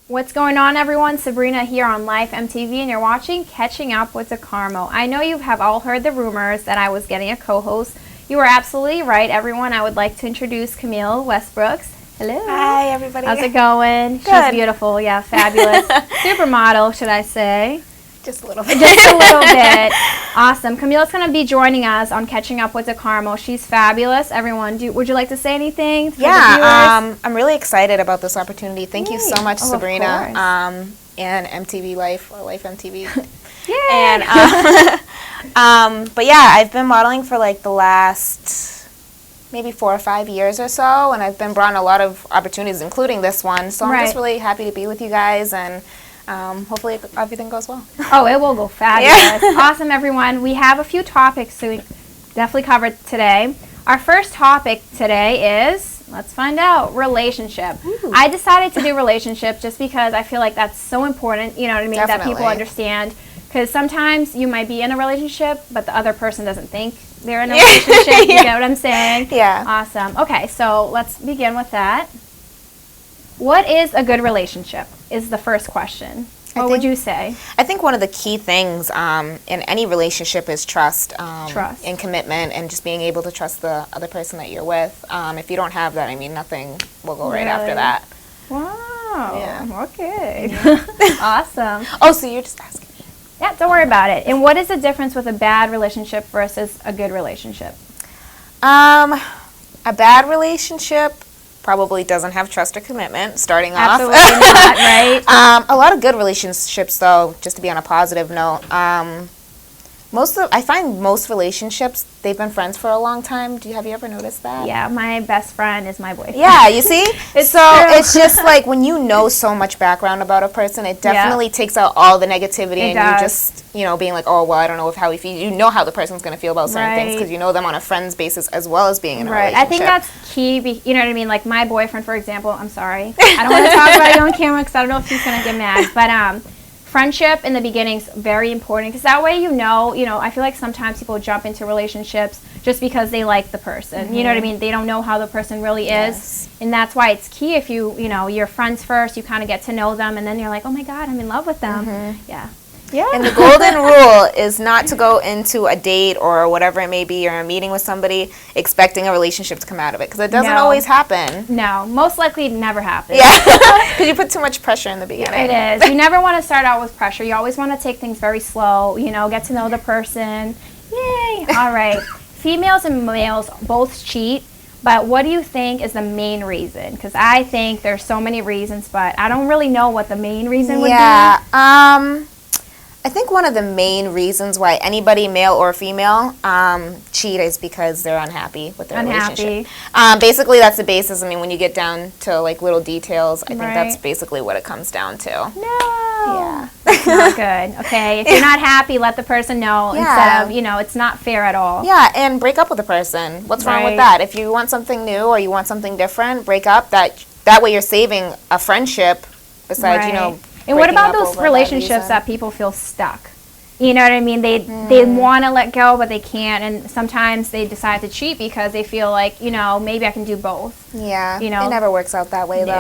What's going on, everyone? Sabrina here on Life-MTV, and you're watching Catching Up with Docarmo. I know you have all heard the rumors that I was getting a co-host. You were absolutely right, everyone. I would like to introduce Camille Westbrooks. Hello. Hi, everybody. How's it going? Good. She's beautiful. Yeah, fabulous. Supermodel, should I say? Just a little bit. Just a little bit. Awesome. Camille's going to be joining us on Catching Up with Docarmo. She's fabulous. Everyone, would you like to say anything for the viewers? I'm really excited about this opportunity. Thank you so much, Sabrina, of course. and MTV Life or Life-MTV. Yay! And but yeah, I've been modeling for like the last maybe 4 or 5 years or so, and I've been brought in a lot of opportunities, including this one. So I'm just really happy to be with you guys, and hopefully everything goes well. Oh, it will go fabulous. Yeah. Awesome, everyone. We have a few topics to definitely cover today. Our first topic today is, let's find out, relationship. Ooh. I decided to do relationship just because I feel like that's so important, you know what I mean, Definitely. that people understand. Because sometimes you might be in a relationship, but the other person doesn't think they're in a relationship. You get what I'm saying? Yeah. Awesome. Okay, so let's begin with that. What is a good relationship is the first question. What would you say? I think one of the key things in any relationship is trust. Trust. And commitment, and just being able to trust the other person that you're with. If you don't have that, I mean, nothing will go right after that. Wow. Yeah. Okay. Yeah. Awesome. Oh, so you're just asking. Yeah, don't worry about it. And what is the difference with a bad relationship versus a good relationship? A bad relationship probably doesn't have trust or commitment, starting off. Absolutely not, right? A lot of good relationships, though, just to be on a positive note, I find most relationships, they've been friends for a long time. Have you ever noticed that? Yeah, my best friend is my boyfriend. Yeah, you see? It's just like when you know so much background about a person, it definitely takes out all the negativity, and you just, being like, oh, well, I don't know how he feels. You know how the person's going to feel about certain things because you know them on a friend's basis as well as being in a relationship. I think that's key. You know what I mean? Like my boyfriend, for example, I'm sorry. I don't want to talk about it on camera because I don't know if he's going to get mad. But friendship in the beginning is very important because that way I feel like sometimes people jump into relationships just because they like the person. You know what I mean? They don't know how the person really is. And that's why it's key if you're friends first, you kind of get to know them, and then you're like, oh my God, I'm in love with them. Yeah. And the golden rule is not to go into a date or whatever it may be, or a meeting with somebody expecting a relationship to come out of it, because it doesn't always happen. No, most likely it never happens. Yeah, because you put too much pressure in the beginning. It is. You never want to start out with pressure. You always want to take things very slow, get to know the person. Yay! All right. Females and males both cheat, but what do you think is the main reason? Because I think there's so many reasons, but I don't really know what the main reason would be. I think one of the main reasons why anybody, male or female, cheat is because they're unhappy with their relationship. Basically, that's the basis. I mean, when you get down to like little details, I think that's basically what it comes down to. No. Yeah. That's not good. Okay. If you're not happy, let the person know instead of, it's not fair at all. Yeah, and break up with the person. What's wrong with that? If you want something new or you want something different, break up. That way you're saving a friendship besides, And what about those relationships that people feel stuck? You know what I mean? They want to let go, but they can't. And sometimes they decide to cheat because they feel like, maybe I can do both. Yeah. It never works out that way, though.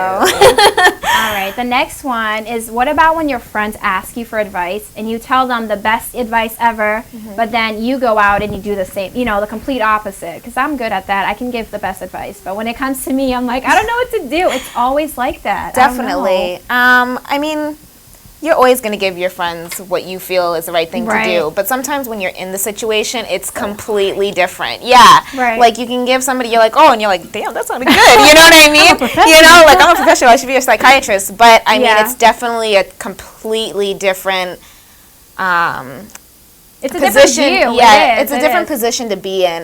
All right. The next one is, what about when your friends ask you for advice and you tell them the best advice ever, but then you go out and you do the same, the complete opposite? Because I'm good at that. I can give the best advice. But when it comes to me, I'm like, I don't know what to do. It's always like that. Definitely. I mean, you're always going to give your friends what you feel is the right thing to do. But sometimes when you're in the situation, it's completely different. Yeah. Right. Like you can give somebody, you're like, oh, and you're like, damn, that sounded good. You know what I mean? I'm a professional. I should be a psychiatrist. But I mean, it's definitely a completely different it's a position. Different view. Yeah, it's a different position to be in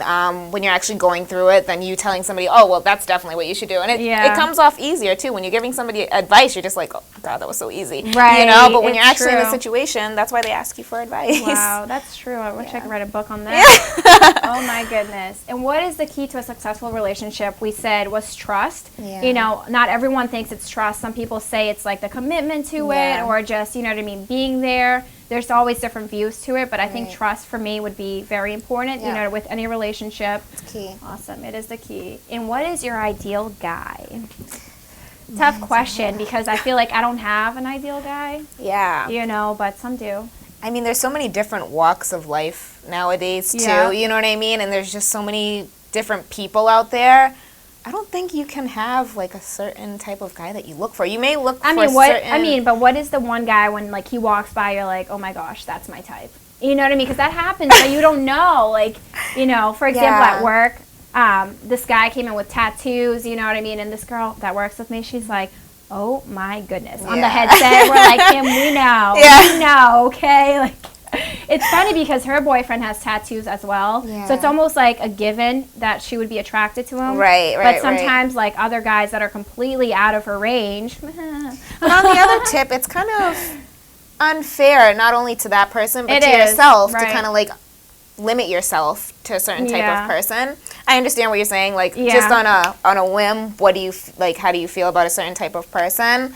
when you're actually going through it than you telling somebody, oh, well, that's definitely what you should do. And it comes off easier, too. When you're giving somebody advice, you're just like, oh, God, that was so easy. Right. But when you're actually in a situation, that's why they ask you for advice. Wow, that's true. I wish I could write a book on that. Oh, my goodness. And what is the key to a successful relationship? We said was trust. Yeah. Not everyone thinks it's trust. Some people say it's like the commitment to it or just, being there. There's always different views to it, but I think trust for me would be very important, with any relationship. It's key. Awesome. It is the key. And what is your ideal guy? Tough question, because I feel like I don't have an ideal guy. Yeah. You know, but some do. I mean, there's so many different walks of life nowadays, too. Yeah. You know what I mean? And there's just so many different people out there. I don't think you can have, like, a certain type of guy that you look for. You may look for certain... but what is the one guy when, like, he walks by, you're like, oh, my gosh, that's my type. You know what I mean? Because that happens, but you don't know. Like, you know, for example, at work, this guy came in with tattoos, you know what I mean? And this girl that works with me, she's like, oh, my goodness. On the headset, we're like, Kim, we know. We know, okay? Like, it's funny because her boyfriend has tattoos as well. Yeah. So it's almost like a given that she would be attracted to him. Right. But sometimes, like, other guys that are completely out of her range. But on the other tip, it's kind of unfair, not only to that person, but to yourself, to kind of, like, limit yourself to a certain type of person. I understand what you're saying. Like, just on a whim, what do you, like, how do you feel about a certain type of person?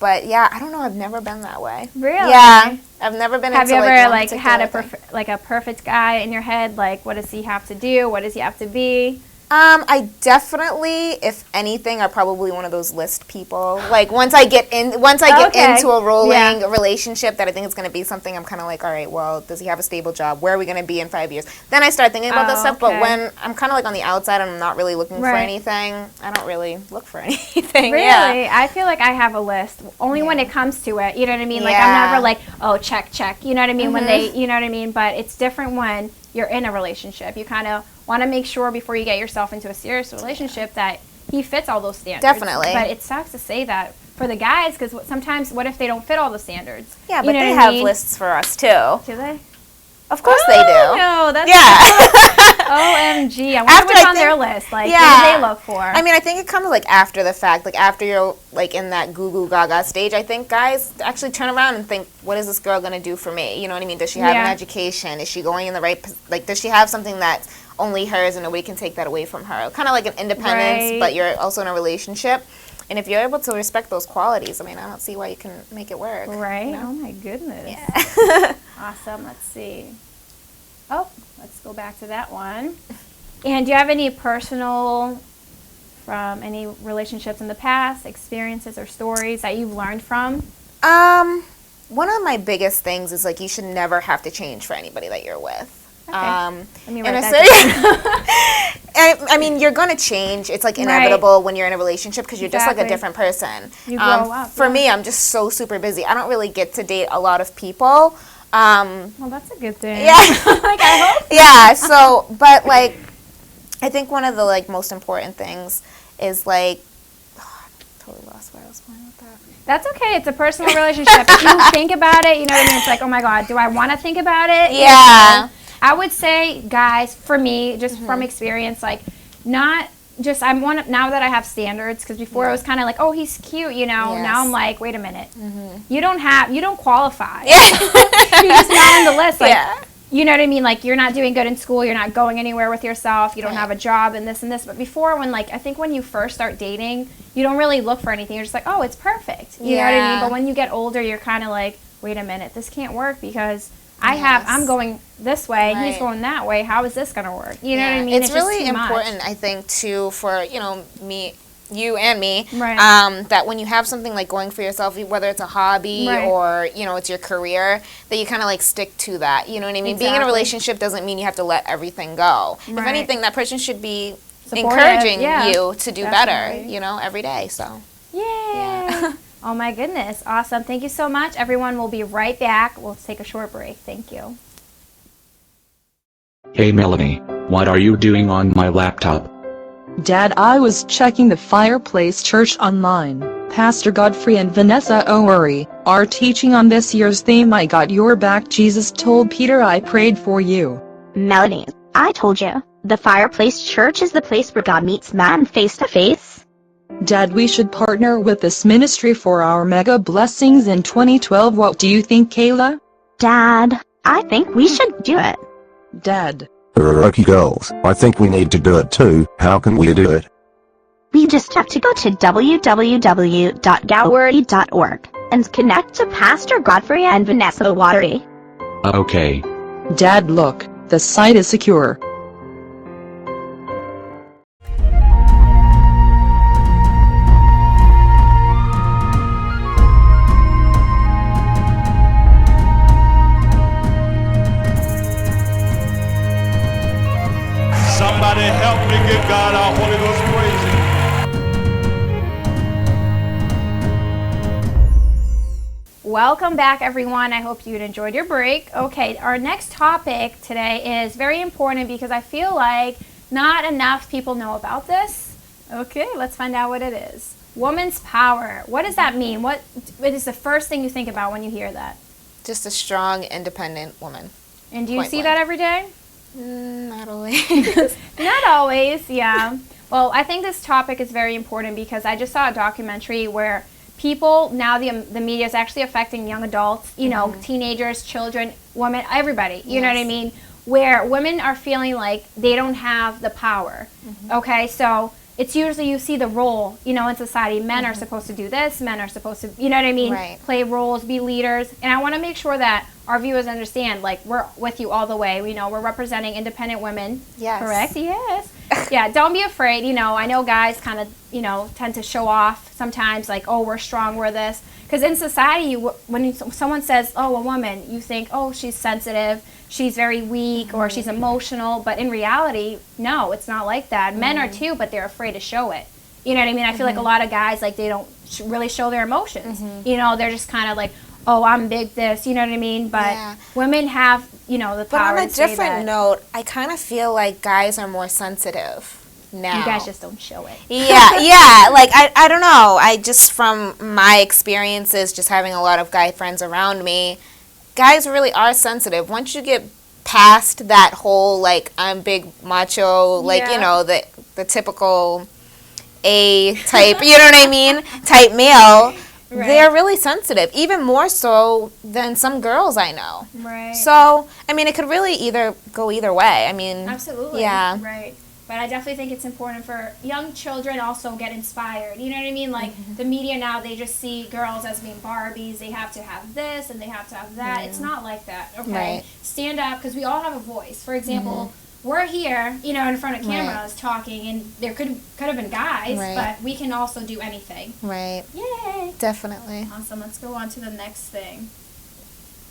But yeah, I don't know. I've never been that way. Really? Yeah, I've never been. Have you ever like had a perfect guy in your head? Like, what does he have to do? What does he have to be? I definitely, if anything, are probably one of those list people. Like, once I get into a rolling relationship that I think it's going to be something, I'm kind of like, all right, well, does he have a stable job? Where are we going to be in 5 years? Then I start thinking about this stuff. But when I'm kind of like on the outside and I'm not really looking for anything, I don't really look for anything. Really? Yeah. I feel like I have a list. Only when it comes to it. You know what I mean? Like, I'm never like, oh, check. You know what I mean? When they, you know what I mean? But it's different when you're in a relationship. You kind of want to make sure before you get yourself into a serious relationship that he fits all those standards. Definitely. But it sucks to say that for the guys, because sometimes what if they don't fit all the standards? Yeah, but they have lists for us too. Do they? Of course they do. No, that's OMG. I wonder what's on their list. Like, what do they look for? I mean, I think it comes like after the fact, like after you're like in that goo goo gaga stage. I think guys actually turn around and think, what is this girl gonna do for me? You know what I mean? Does she have an education? Is she going in the right? Like, does she have something that's only hers and nobody can take that away from her? Kind of like an independence, but you're also in a relationship. And if you're able to respect those qualities, I mean, I don't see why you can make it work. Right? You know? Oh my goodness. Yeah. Awesome. Let's see. Oh, let's go back to that one. And do you have any personal, from any relationships in the past, experiences or stories that you've learned from? One of my biggest things is, like, you should never have to change for anybody that you're with. Okay. Let me write that down. I mean, you're going to change. It's, like, inevitable when you're in a relationship because you're just, like, a different person. You grow up. For me, I'm just so super busy. I don't really get to date a lot of people. Well, that's a good thing. Yeah. Like, I hope. Yeah, so, but, like, I think one of the, like, most important things is, like, I totally lost where I was going with that. That's okay. It's a personal relationship. If you think about it, you know what I mean? It's like, oh, my God, do I want to think about it? Yeah. You know? I would say, guys, for me, just from experience, like, not just, now that I have standards, because before it was kind of like, oh, he's cute, you know. Yes. Now I'm like, wait a minute. You don't qualify. You're just not on the list. Like, you know what I mean? Like, you're not doing good in school. You're not going anywhere with yourself. You don't have a job and this and this. But before, I think when you first start dating, you don't really look for anything. You're just like, oh, it's perfect. You know what I mean? But when you get older, you're kind of like, wait a minute, this can't work because I'm going this way, he's going that way. How is this going to work? You know what I mean? It's really important, I think, too, for, you know, you and me, that when you have something like going for yourself, whether it's a hobby or, you know, it's your career, that you kind of like stick to that. You know what I mean? Exactly. Being in a relationship doesn't mean you have to let everything go. If anything, that person should be encouraging you to do better, you know, every day. So, yeah. Oh my goodness. Awesome. Thank you so much. Everyone will be right back. We'll take a short break. Thank you. Hey Melanie, what are you doing on my laptop? Dad, I was checking the Fireplace Church online. Pastor Godfrey and Vanessa O'Uri are teaching on this year's theme, I Got Your Back. Jesus told Peter, I prayed for you. Melanie, I told you, the Fireplace Church is the place where God meets man face to face. Dad, we should partner with this ministry for our mega blessings in 2012. What do you think, Kayla? Dad, I think we should do it. Dad. Okay girls, I think we need to do it too. How can we do it? We just have to go to www.galwary.org and connect to Pastor Godfrey and Vanessa O'Uri. Okay. Dad, look, the site is secure. Welcome back, everyone. I hope you enjoyed your break. Okay, our next topic today is very important because I feel like not enough people know about this. Okay, let's find out what it is. Woman's power. What does that mean? What is the first thing you think about when you hear that? Just a strong, independent woman. And do you see that every day? Not always. Not always, yeah. Well, I think this topic is very important because I just saw a documentary where people, now the media is actually affecting young adults, you know, teenagers, children, women, everybody, you know what I mean? Where women are feeling like they don't have the power, okay? So it's usually you see the role, you know, in society. Men are supposed to do this. Men are supposed to, you know what I mean? Right. Play roles, be leaders. And I want to make sure that our viewers understand, like, we're with you all the way. You know, we're representing independent women. Yes. Correct? Yes. Yeah, don't be afraid. You know, I know guys kind of, you know, tend to show off sometimes, like, oh, we're strong, we're this. Because in society, when someone says, oh, a woman, you think, oh, she's sensitive, she's very weak, or she's emotional. But in reality, no, it's not like that. Men are too, but they're afraid to show it. You know what I mean? I feel like a lot of guys, like, they don't really show their emotions. You know, they're just kind of like, oh, I'm big this, you know what I mean? But women have, you know, the power to say that. But on a different note, I kind of feel like guys are more sensitive now. You guys just don't show it. Yeah, like, I don't know. I just, from my experiences, just having a lot of guy friends around me, guys really are sensitive. Once you get past that whole, like, I'm big macho, like, you know, the typical A type, you know what I mean, type male, they're really sensitive, even more so than some girls I know. Right. So, I mean, it could really go either way. I mean, absolutely. Yeah. Right. But I definitely think it's important for young children also get inspired. You know what I mean? Like, the media now, they just see girls as being Barbies. They have to have this and they have to have that. It's not like that, okay? Right. Stand up, because we all have a voice. For example, we're here, you know, in front of cameras talking, and there could have been guys, but we can also do anything. Right. Yay! Definitely. Awesome. Let's go on to the next thing.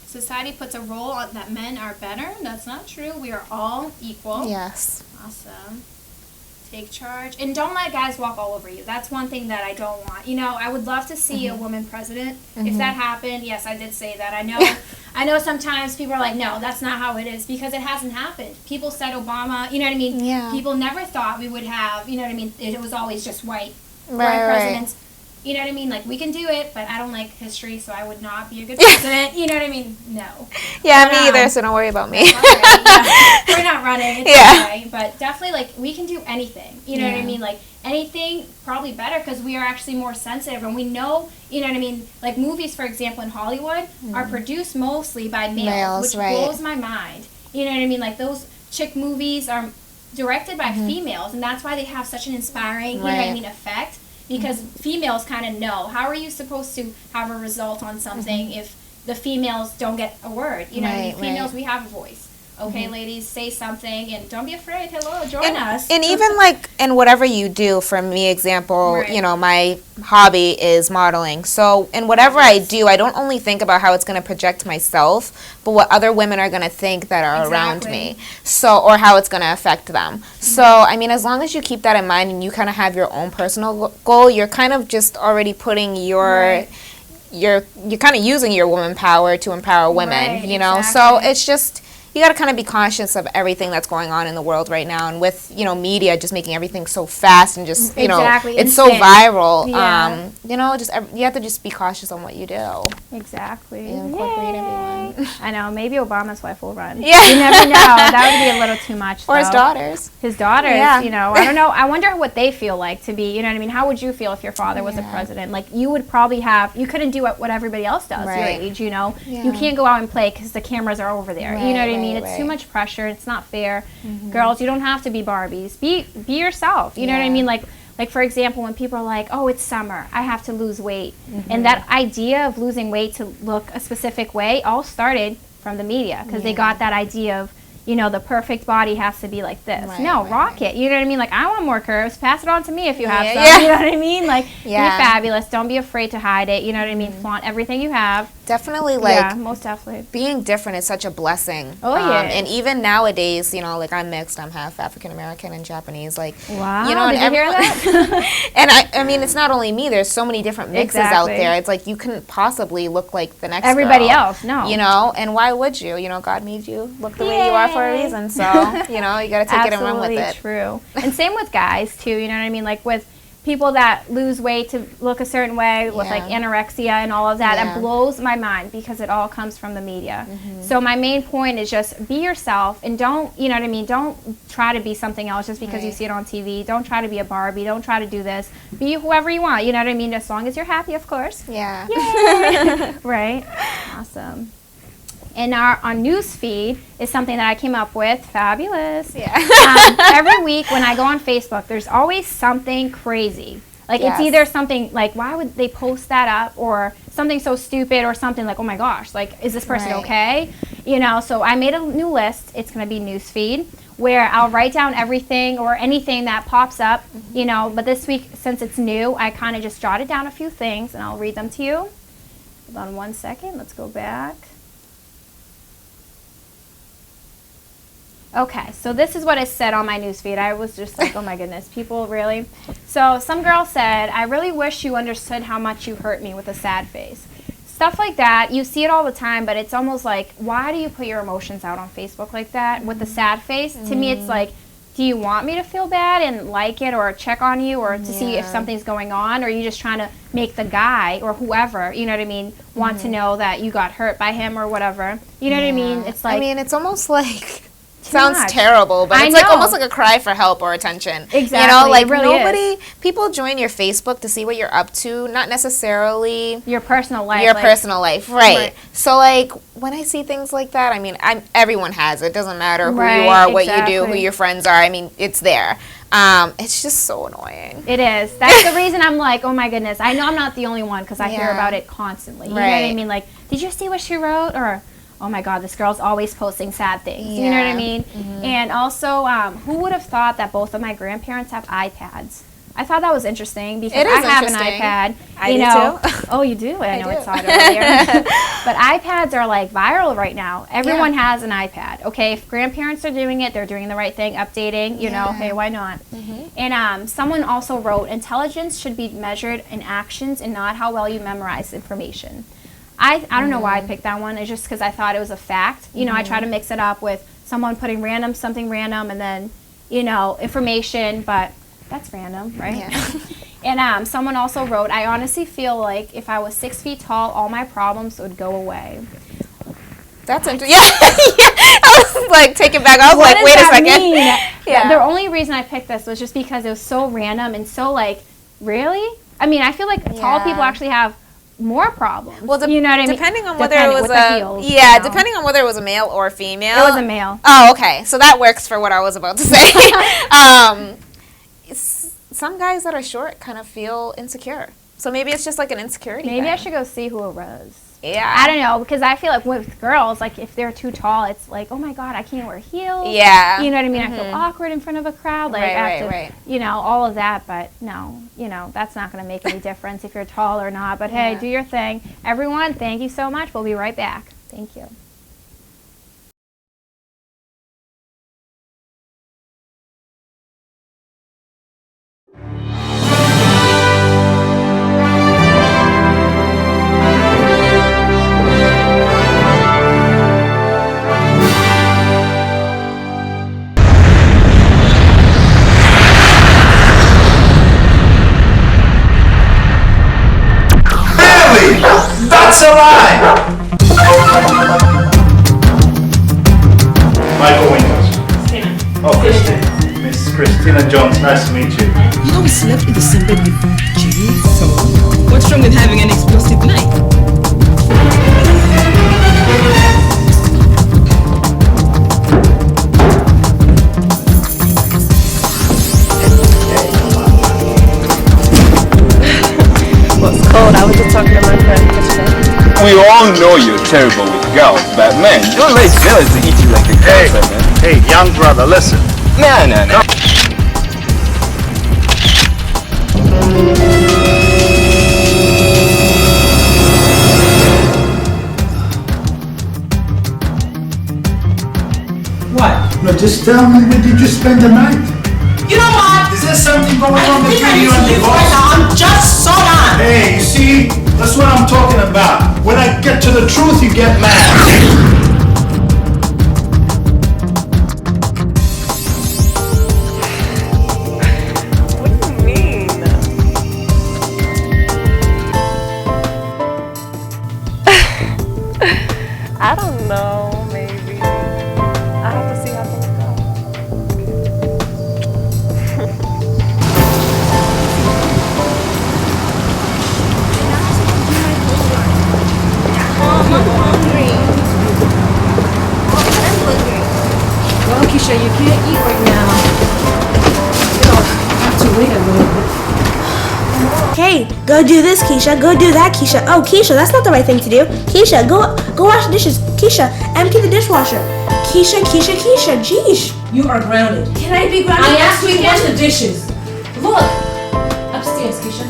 Society puts a role on that men are better. That's not true. We are all equal. Yes. Awesome. Take charge. And don't let guys walk all over you. That's one thing that I don't want. You know, I would love to see a woman president. If that happened, yes, I did say that. I know sometimes people are like, no, that's not how it is, because it hasn't happened. People said Obama, you know what I mean? Yeah. People never thought we would have, you know what I mean? It was always just white Right. presidents. You know what I mean? Like, we can do it, but I don't like history, so I would not be a good president. You know what I mean? No. Yeah, me either, so don't worry about me. We're not running. It's okay. But definitely, like, we can do anything. You know what I mean? Like, anything probably better, because we are actually more sensitive, and we know, you know what I mean? Like, movies, for example, in Hollywood are produced mostly by males, which blows my mind. You know what I mean? Like, those chick movies are directed by females, and that's why they have such an inspiring, you know what I mean, effect. Because females kind of know. How are you supposed to have a result on something if the females don't get a word? You know what I mean? Females, we have a voice. Okay, ladies, say something, and don't be afraid. Hello, join us. And even, like, in whatever you do, for me, example, you know, my hobby is modeling. So in whatever I do, I don't only think about how it's going to project myself, but what other women are going to think that are around me. So, or how it's going to affect them. So, I mean, as long as you keep that in mind and you kind of have your own personal goal, you're kind of just already putting your... You're kind of using your woman power to empower women, you know? So it's just... You got to kind of be conscious of everything that's going on in the world right now, and with, you know, media just making everything so fast and just, you know, it's so viral. You know, just you have to just be cautious on what you do. Exactly. And incorporate everyone. I know. Maybe Obama's wife will run. Yeah. You never know. That would be a little too much, though. Or his daughters. His daughters, you know. I don't know. I wonder what they feel like to be, you know what I mean? How would you feel if your father was a president? Like, you would probably you couldn't do what everybody else does your age, you know? You can't go out and play because the cameras are over there. You know what I mean? It's too much pressure. It's not fair. Girls, you don't have to be Barbies. Be yourself. You know what I mean? Like, for example, when people are like, oh, it's summer, I have to lose weight. And that idea of losing weight to look a specific way all started from the media, because they got that idea of, you know, the perfect body has to be like this. Rock it. You know what I mean? Like, I want more curves. Pass it on to me if you have some. You know what I mean? Like, be fabulous. Don't be afraid to hide it. You know what I mean? Flaunt everything you have. Definitely, like, yeah, most definitely. being different is such a blessing. Oh, yeah. And even nowadays, you know, like, I'm mixed. I'm half African American and Japanese. Like, Wow. you know, Did and you hear that? and I mean, it's not only me. There's so many different mixes out Exactly. there. It's like you couldn't possibly look like the next Everybody girl, else, no. You know, and why would you? You know, God made you look the way you are for a Yay. reason. So, you know, you got to take it and run with it. True. And same with guys too. You know what I mean? Like with people that lose weight to look a certain way with like anorexia and all of that, it blows my mind because it all comes from the media. So my main point is just be yourself and don't, you know what I mean, don't try to be something else just because you see it on TV. Don't try to be a Barbie. Don't try to do this. Be whoever you want, you know what I mean, as long as you're happy, of course. Yeah. Yay. Right? Awesome. And our news feed is something that I came up with. Fabulous. Yeah. Every week when I go on Facebook, there's always something crazy. Like it's either something like, why would they post that up, or something so stupid, or something like, oh my gosh, like, is this person okay? You know, so I made a new list. It's going to be news feed, where I'll write down everything or anything that pops up, you know, but this week, since it's new, I kind of just jotted down a few things and I'll read them to you. Hold on 1 second. Let's go back. Okay, so this is what it said on my newsfeed. I was just like, oh my goodness, people really? So some girl said, I really wish you understood how much you hurt me, with a sad face. Stuff like that, you see it all the time, but it's almost like, why do you put your emotions out on Facebook like that with the sad face? To me, it's like, do you want me to feel bad and like it or check on you or to see if something's going on, or are you just trying to make the guy or whoever, you know what I mean, want to know that you got hurt by him or whatever? You know what I mean? It's like, I mean, it's almost like... Sounds much. terrible, but it's like almost like a cry for help or attention. Exactly. You know, like it really nobody, people join your Facebook to see what you're up to, not necessarily your personal life. Your personal life, right. So like when I see things like that, I mean, everyone has it. Doesn't matter who you are, what you do, who your friends are. I mean, it's there. It's just so annoying. It is. That's the reason I'm like, oh my goodness. I know I'm not the only one because I hear about it constantly. You know what I mean? Like, did you see what she wrote? Or, oh my God, this girl's always posting sad things. You know what I mean? And also, who would have thought that both of my grandparents have iPads? I thought that was interesting because I have an iPad. I do too. Oh, you do? I know, I saw it earlier. But iPads are like viral right now. Everyone has an iPad. Okay, if grandparents are doing it, they're doing the right thing, updating, you know, hey, why not? And someone also wrote, intelligence should be measured in actions and not how well you memorize information. I don't know why I picked that one. It's just because I thought it was a fact. You know, I try to mix it up with someone putting something random, and then, you know, information, but that's random, right? Yeah. And someone also wrote, I honestly feel like if I was 6 feet tall, all my problems would go away. That's interesting. Yeah. I was like, take it back. I was like, wait a second. The only reason I picked this was just because it was so random and so like, really? I mean, I feel like tall people actually have more problems. Well, you know what I mean? Depending on whether it was depending on whether it was a male or a female. It was a male. Oh, okay. So that works for what I was about to say. Some guys that are short kind of feel insecure. So maybe it's just like an insecurity Maybe thing. I should go see who it was. Yeah. I don't know, because I feel like with girls, like if they're too tall, it's like, oh my God, I can't wear heels. Yeah. You know what I mean? I feel awkward in front of a crowd. Like I have to, you know, all of that. But no, you know, that's not going to make any difference if you're tall or not. But hey, do your thing. Everyone, thank you so much. We'll be right back. Thank you. That's a lie! Michael Windows. Oh, Christina. Miss Christina Jones, nice to meet you. You know we slept in the same bed with Jimmy, so what's wrong with having an explosive night? What's cold? I was just talking to my friend yesterday. We all know you're terrible with girls, but man, don't let jealousy eat you like a cancer, man. Hey, young brother, listen. Nah. just tell me, where did you spend the night? You know what? Is there something going on I think I between need you to and the leave right boss? now. I'm just so done. Hey, you see? That's what I'm talking about. When I get to the truth, you get mad. I don't know, maybe. I have to see how things go. Well, Keisha, you can't eat right now. You'll have to wait a little bit. Hey, go do this, Keisha. Go do that, Keisha. Oh, Keisha, that's not the right thing to do. Keisha, go wash the dishes. Keisha, empty the dishwasher. Keisha, jeesh. You are grounded. Can I be grounded? I asked you to wash the dishes. Look! Upstairs, Keisha.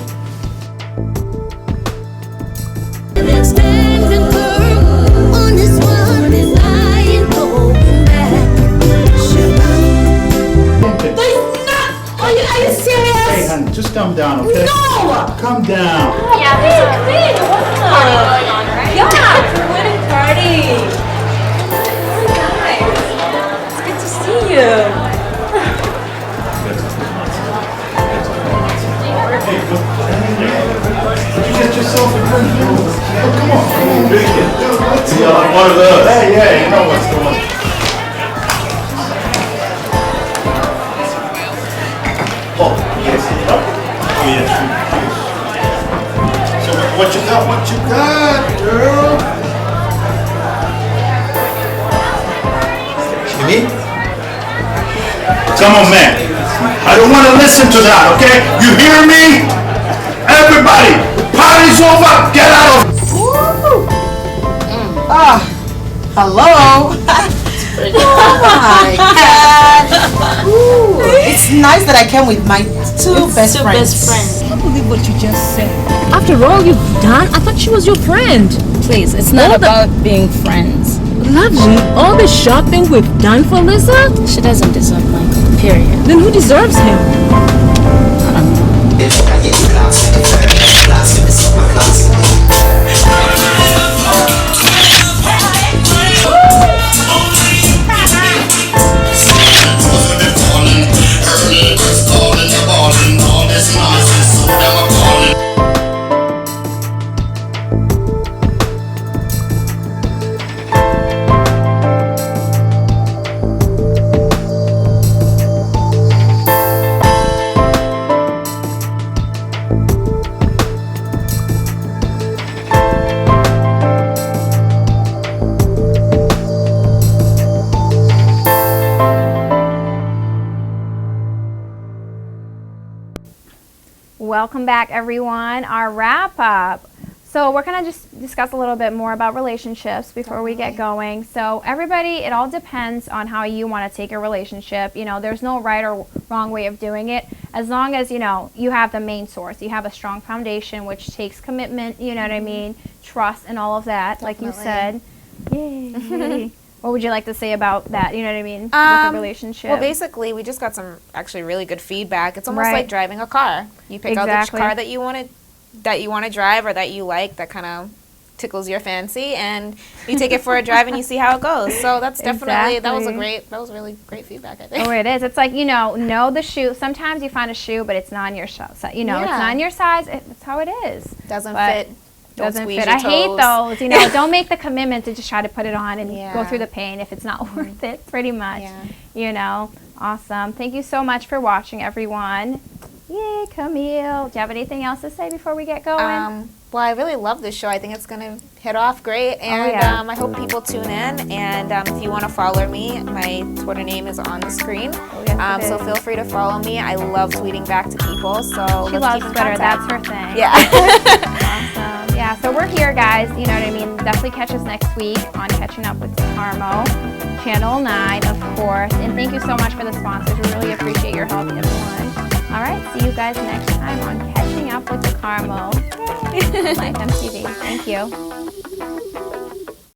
Are you serious? Hey, honey, just calm down, okay? No! Calm down. Yeah, there's a party going on, right? Yeah, it's a wedding party. Nice. It's good to see you. You get yourself a drink. Oh, come on. Drink it. Let's see. Like one of those. Yeah, you know what's going on. Oh, yes. Oh, yes. So what you got? What you got, girl? Me? Come on, man. I don't want to listen to that, okay? You hear me? Everybody, the party's over. Get out of Hello. Oh my God. Ooh, it's nice that I came with my two best friends. I can't believe what you just said. After all you've done, I thought she was your friend. Please, it's not about being friends. Lovely, all the shopping we've done for Lisa? She doesn't deserve Michael, period. Then who deserves him? Welcome back, everyone. Our wrap up. So we're going to just discuss a little bit more about relationships before we get going. So everybody, it all depends on how you want to take a relationship. You know, there's no right or wrong way of doing it. As long as, you know, you have the main source. You have a strong foundation, which takes commitment, you know what I mean, trust and all of that, like you said. Yay. What would you like to say about that, you know what I mean, with a relationship? Well, basically, we just got some actually really good feedback. It's almost like driving a car. You pick out the car that you want to drive or that you like, that kind of tickles your fancy, and you take it for a drive and you see how it goes. So that's definitely that was really great feedback, I think. Oh, it is. It's like, you know the shoe. Sometimes you find a shoe, but it's not in your size. You know, it's not in your size. That's how it is. Doesn't fit. Doesn't fit. I hate those. You know, don't make the commitment to just try to put it on and go through the pain if it's not worth it. Pretty much. Yeah. You know. Awesome. Thank you so much for watching, everyone. Yay, Camille. Do you have anything else to say before we get going? Well, I really love this show. I think it's going to hit off great, and I hope people tune in. And if you want to follow me, my Twitter name is on the screen. So feel free to follow me. I love tweeting back to people. So she loves Twitter. That's her thing. Yeah. Awesome. Yeah. So we're here, guys. You know what I mean. Definitely catch us next week on Catching Up with Docarmo, Channel 9, of course. And thank you so much for the sponsors. We really appreciate your help, everyone. All right. See you guys next time on Catching Up with Docarmo. Life-MTV. Thank you.